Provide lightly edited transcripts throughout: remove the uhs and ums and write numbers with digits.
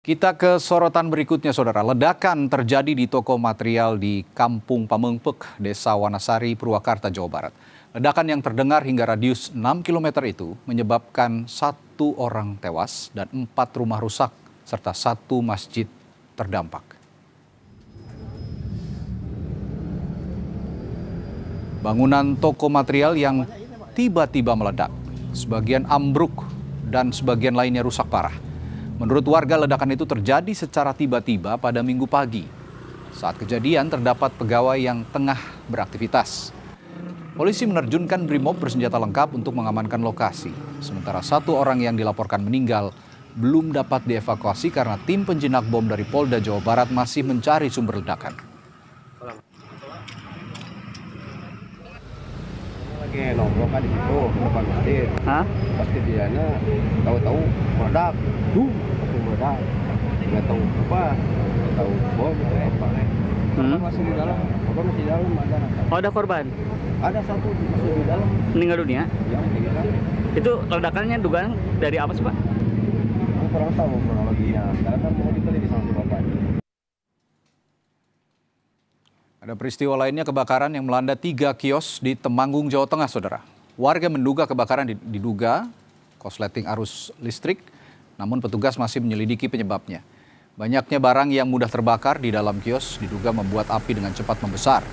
Kita ke sorotan berikutnya, Saudara. Ledakan terjadi di toko material di Kampung Pamengpek, Desa Wanasari, Purwakarta, Jawa Barat. Ledakan yang terdengar hingga radius 6 km itu menyebabkan 1 orang tewas dan 4 rumah rusak, serta 1 masjid terdampak. Bangunan toko material yang tiba-tiba meledak, sebagian ambruk dan sebagian lainnya rusak parah. Menurut warga, ledakan itu terjadi secara tiba-tiba pada Minggu pagi. Saat kejadian, terdapat pegawai yang tengah beraktivitas. Polisi menerjunkan Brimob bersenjata lengkap untuk mengamankan lokasi. Sementara 1 orang yang dilaporkan meninggal belum dapat dievakuasi karena tim penjinak bom dari Polda Jawa Barat masih mencari sumber ledakan. Lagi nongkrong kan di situ depan masjid. Pas kejadiannya tahu-tahu meledak. Langsung meledak. Nggak tahu apa. Nggak tahu bom atau apa. Korban masih di dalam. Korban masih di dalam ada. Oh, ada korban? Ada 1 masih di dalam. Meninggal dunia? Yang meninggal. Itu ledakannya dugaan dari apa sih, Pak? Aku kurang tahu kronologinya. Karena kan mau diteliti sama si bapak. Ada peristiwa lainnya, kebakaran yang melanda 3 kios di Temanggung, Jawa Tengah, Saudara. Warga menduga kebakaran diduga korsleting arus listrik, namun petugas masih menyelidiki penyebabnya. Banyaknya barang yang mudah terbakar di dalam kios diduga membuat api dengan cepat membesar.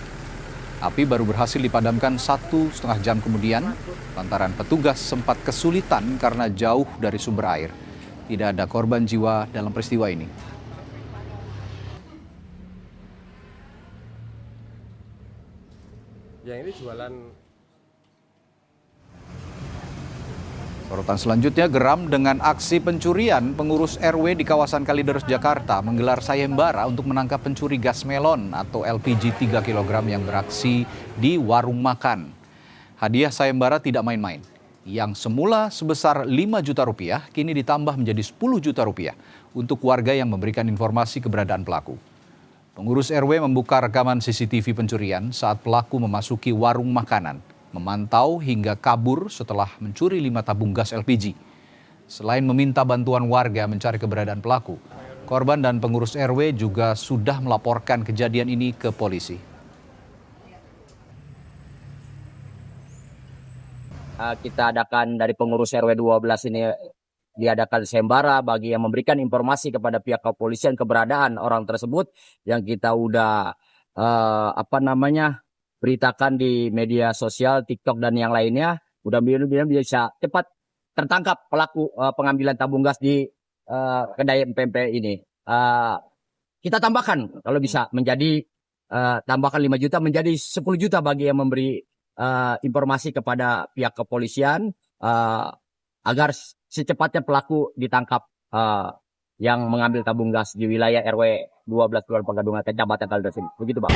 Api baru berhasil dipadamkan 1,5 jam kemudian, lantaran petugas sempat kesulitan karena jauh dari sumber air. Tidak ada korban jiwa dalam peristiwa ini. Yang ini jualan. Sorotan selanjutnya, geram dengan aksi pencurian, pengurus RW di kawasan Kalideres, Jakarta menggelar sayembara untuk menangkap pencuri gas melon atau LPG 3 kg yang beraksi di warung makan. Hadiah sayembara tidak main-main. Yang semula sebesar 5 juta rupiah, kini ditambah menjadi 10 juta rupiah untuk warga yang memberikan informasi keberadaan pelaku. Pengurus RW membuka rekaman CCTV pencurian saat pelaku memasuki warung makanan, memantau hingga kabur setelah mencuri 5 tabung gas LPG. Selain meminta bantuan warga mencari keberadaan pelaku, korban dan pengurus RW juga sudah melaporkan kejadian ini ke polisi. Kita adakan dari pengurus RW 12 ini diadakan sayembara bagi yang memberikan informasi kepada pihak kepolisian keberadaan orang tersebut yang kita udah beritakan di media sosial, TikTok dan yang lainnya. Mudah-mudahan bisa cepat tertangkap pelaku pengambilan tabung gas di kedai MPMP ini. Kita tambahkan kalau bisa menjadi tambahkan 5 juta menjadi 10 juta bagi yang memberi informasi kepada pihak kepolisian agar secepatnya pelaku ditangkap yang mengambil tabung gas di wilayah RW 12 Kelurahan Pegadungan, Kecamatan Kalideres. Begitu, Bang.